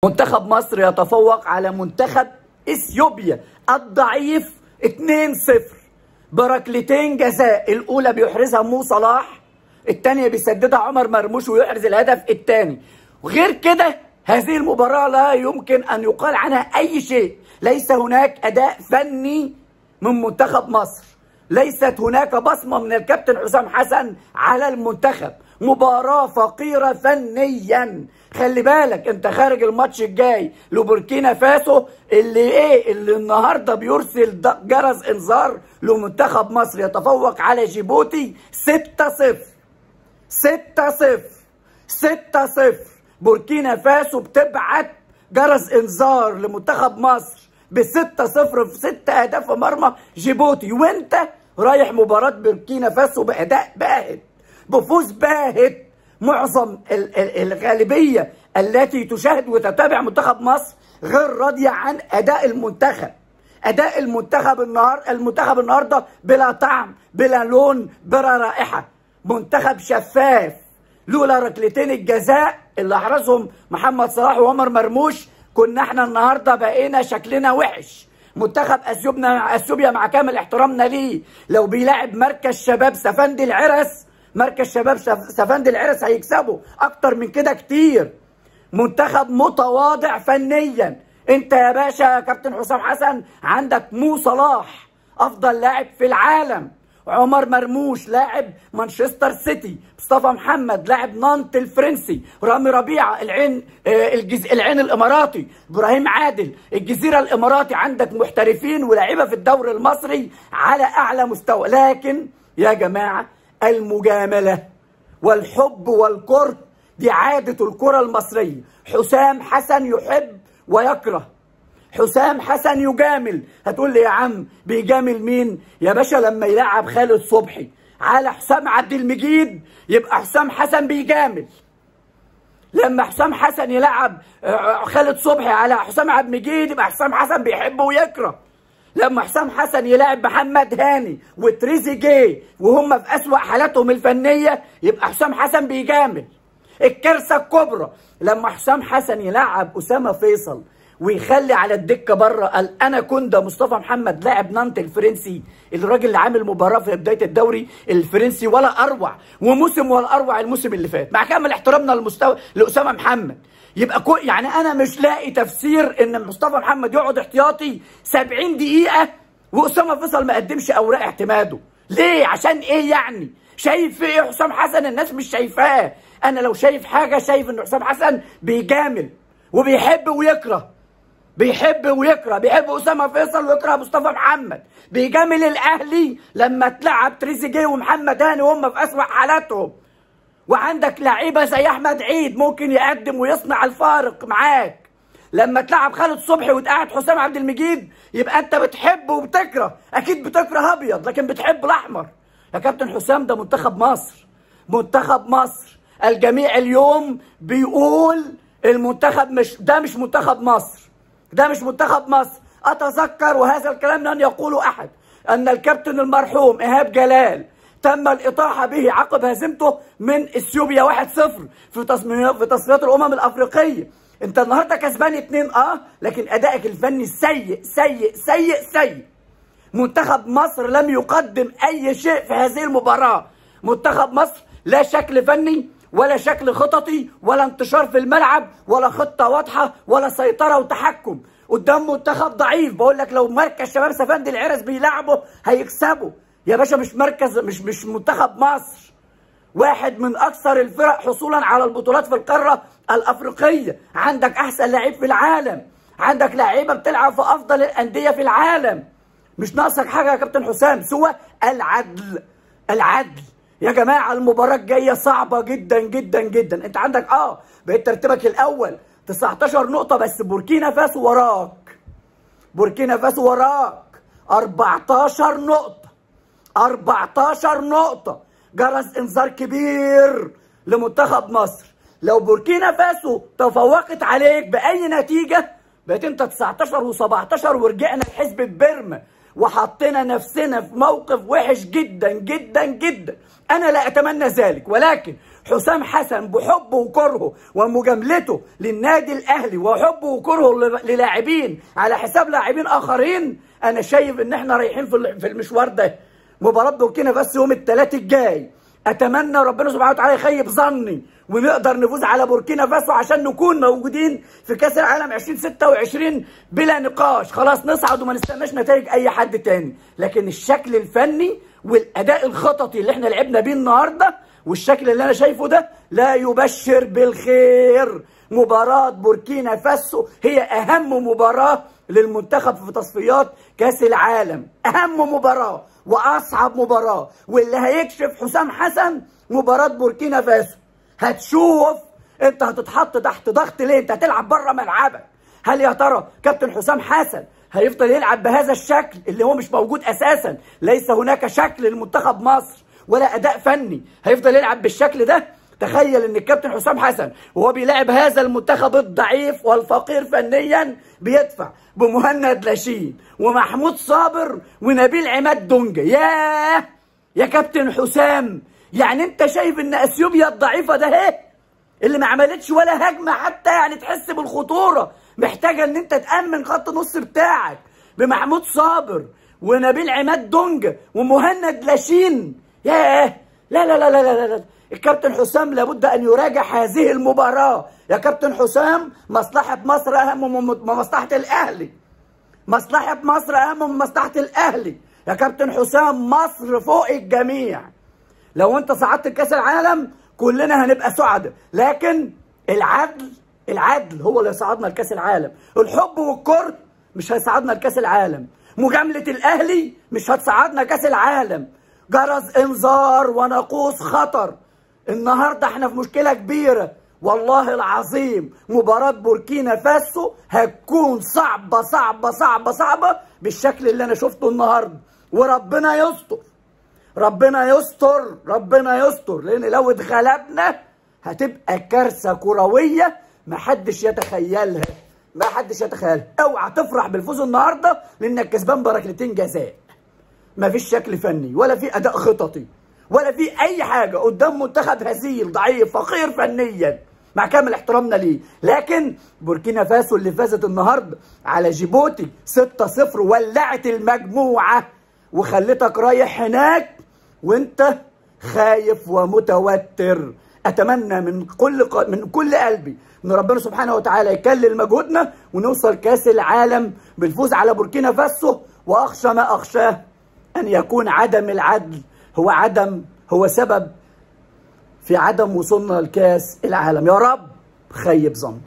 منتخب مصر يتفوق على منتخب اثيوبيا الضعيف 2-0 بركلتين جزاء، الاولى بيحرزها مو صلاح، الثانيه بيسددها عمر مرموش ويحرز الهدف الثاني. وغير كده هذه المباراه لا يمكن ان يقال عنها اي شيء، ليس هناك اداء فني من منتخب مصر، ليست هناك بصمه من الكابتن حسام حسن على المنتخب، مباراه فقيره فنيا. خلي بالك انت خارج الماتش الجاي لبوركينا فاسو اللي النهارده بيرسل جرس انذار لمنتخب مصر يتفوق على جيبوتي 6-0. بوركينا فاسو بتبعت جرس انذار لمنتخب مصر ب6-0 في 6 اهداف في مرمى جيبوتي، وانت رايح مباراه بوركينا فاسو باداء باهت، بفوز باهت. معظم الغالبيه التي تشاهد وتتابع منتخب مصر غير راضيه عن اداء المنتخب. اداء المنتخب النهارده بلا طعم، بلا لون، بلا رائحه. منتخب شفاف، لولا ركلتين الجزاء اللي احرزهم محمد صلاح وعمر مرموش كنا احنا النهارده بقينا شكلنا وحش. منتخب اثيوبيا مع كامل احترامنا ليه، لو بيلاعب مركز شباب سفند العرس، مركز شباب سفند العرس هيكسبوا اكتر من كده كتير. منتخب متواضع فنيا. انت يا باشا يا كابتن حسام حسن عندك مو صلاح افضل لاعب في العالم، عمر مرموش لاعب مانشستر سيتي، مصطفى محمد لاعب نانت الفرنسي، رامي ربيعه العين الاماراتي، ابراهيم عادل الجزيره الاماراتي. عندك محترفين ولاعيبه في الدوري المصري على اعلى مستوى. لكن يا جماعه المجامله والحب والكره دي عاده الكره المصريه. حسام حسن يحب ويكره، حسام حسن يجامل. هتقول لي يا عم بيجامل مين؟ يا باشا لما يلعب خالد صبحي على حسام عبد المجيد يبقى حسام حسن بيجامل. لما حسام حسن يلعب خالد صبحي على حسام عبد المجيد يبقى حسام حسن بيحب ويكره. لما حسام حسن يلعب محمد هاني وتريزيجيه وهم في أسوأ حالاتهم الفنيه يبقى حسام حسن بيجامل. الكارثه الكبرى لما حسام حسن يلعب اسامه فيصل ويخلي على الدكه بره الاناكوندا مصطفى محمد لاعب نانت الفرنسي، الراجل اللي عامل مباراه في بدايه الدوري الفرنسي ولا اروع، وموسم ولا اروع الموسم اللي فات، مع كامل احترامنا للمستوى لاسامه محمد. يبقى يعني انا مش لاقي تفسير ان مصطفى محمد يقعد احتياطي 70 دقيقه واسامه فيصل ما قدمش اوراق اعتماده. ليه؟ عشان ايه يعني؟ شايف ايه حسام حسن الناس مش شايفاه؟ انا لو شايف حاجه شايف ان حسام حسن بيجامل وبيحب ويكره، بيحب اسامه فيصل ويكره مصطفى محمد، بيجامل الاهلي لما تلعب تريزيجيه ومحمد هاني وهم في اسوأ حالاتهم، وعندك لعيبه زي احمد عيد ممكن يقدم ويصنع الفارق معاك. لما تلعب خالد صبحي وتقعد حسام عبد المجيد يبقى انت بتحب وبتكره. اكيد بتكره ابيض لكن بتحب الاحمر. يا كابتن حسام ده منتخب مصر، منتخب مصر. الجميع اليوم بيقول المنتخب مش منتخب مصر، ده مش منتخب مصر. اتذكر وهذا الكلام لن يقوله احد ان الكابتن المرحوم ايهاب جلال تم الاطاحه به عقب هزيمته من اثيوبيا 1-0 في تصفيات الامم الافريقيه. انت النهارده كسبان 2 لكن ادائك الفني سيء سيء سيء سيء. منتخب مصر لم يقدم اي شيء في هذه المباراه. منتخب مصر لا شكل فني ولا شكل خططي ولا انتشار في الملعب ولا خطه واضحه ولا سيطره وتحكم قدام منتخب ضعيف. بقول لك لو مركز شباب سفند العرس بيلعبوا هيكسبوا يا باشا. مش منتخب مصر، واحد من اكثر الفرق حصولا على البطولات في القاره الافريقيه. عندك احسن لعيب في العالم، عندك لعيبه بتلعب في افضل الانديه في العالم. مش ناقصك حاجه يا كابتن حسام سوى العدل. يا جماعه المباراه الجايه صعبه جدا جدا جدا. انت عندك بقيت ترتيبك الاول 19 نقطه، بس بوركينا فاسو وراك، 14 نقطه. جرس انذار كبير لمنتخب مصر. لو بوركينا فاسو تفوقت عليك باي نتيجه بقيت انت 19 و17 ورجعنا لحسبة بيرما وحطينا نفسنا في موقف وحش جدا جدا جدا. انا لا اتمنى ذلك، ولكن حسام حسن بحبه وكرهه ومجاملته للنادي الاهلي وحبه وكرهه للاعبين على حساب لاعبين اخرين، انا شايف ان احنا رايحين في المشوار ده. مباراه بوركينا فاسو يوم الثلاث الجاي، اتمنى ربنا سبحانه وتعالى يخيب ظني ونقدر نفوز على بوركينا فاسو عشان نكون موجودين في كاس العالم 2026 بلا نقاش. خلاص نصعد وما نستناش نتائج اي حد تاني، لكن الشكل الفني والاداء الخططي اللي احنا لعبنا بيه النهارده والشكل اللي انا شايفه ده لا يبشر بالخير. مباراه بوركينا فاسو هي اهم مباراه للمنتخب في تصفيات كاس العالم، اهم مباراه واصعب مباراه، واللي هيكشف حسام حسن مباراه بوركينا فاسو. هتشوف انت هتتحط تحت ضغط ليه، انت هتلعب بره ملعبك. هل يا ترى كابتن حسام حسن هيفضل يلعب بهذا الشكل اللي هو مش موجود اساسا؟ ليس هناك شكل لمنتخب مصر ولا اداء فني هيفضل يلعب بالشكل ده. تخيل ان الكابتن حسام حسن وهو بيلعب هذا المنتخب الضعيف والفقير فنيا بيدفع بمهند لاشين ومحمود صابر ونبيل عماد دونجا. يا كابتن حسام، يعني انت شايف ان اثيوبيا الضعيفه ده اهي اللي ما عملتش ولا هجمه حتى يعني تحس بالخطوره، محتاجه ان انت تامن خط النص بتاعك بمحمود صابر ونبيل عماد دونجا ومهند لاشين؟ لا لا لا لا لا لا، الكابتن حسام لابد ان يراجع هذه المباراه. يا كابتن حسام، مصلحه مصر اهم من مصلحه الاهلي، مصلحه مصر اهم من مصلحه الاهلي. يا كابتن حسام، مصر فوق الجميع. لو انت صعدت كاس العالم كلنا هنبقى سعداء، لكن العدل هو اللي يصعدنا لكاس العالم. الحب والكره مش هيصعدنا لكاس العالم، مجامله الاهلي مش هتصعدنا كاس العالم. جرس انذار وناقوس خطر. النهارده احنا في مشكله كبيره والله العظيم. مباراه بوركينا فاسو هتكون صعبه صعبه صعبه صعبه بالشكل اللي انا شفته النهارده، وربنا يستر ربنا يستر ربنا يستر، لان لو اتغلبنا هتبقى كارثه كرويه محدش يتخيلها، محدش يتخيلها. اوعى تفرح بالفوز النهارده لانك كسبان بركلتين جزاء. مفيش شكل فني ولا في اداء خططي ولا في اي حاجه قدام منتخب هزيل ضعيف فقير فنيا مع كامل احترامنا ليه. لكن بوركينا فاسو اللي فازت النهارده على جيبوتي 6-0 ولعت المجموعه وخلتك رايح هناك وانت خايف ومتوتر. اتمنى من كل قلبي ان ربنا سبحانه وتعالى يكلل مجهودنا ونوصل كاس العالم بالفوز على بوركينا فاسو، واخشى ما اخشاه ان يكون عدم العدل هو سبب في عدم وصولنا لكاس العالم. يا رب خيب ظني.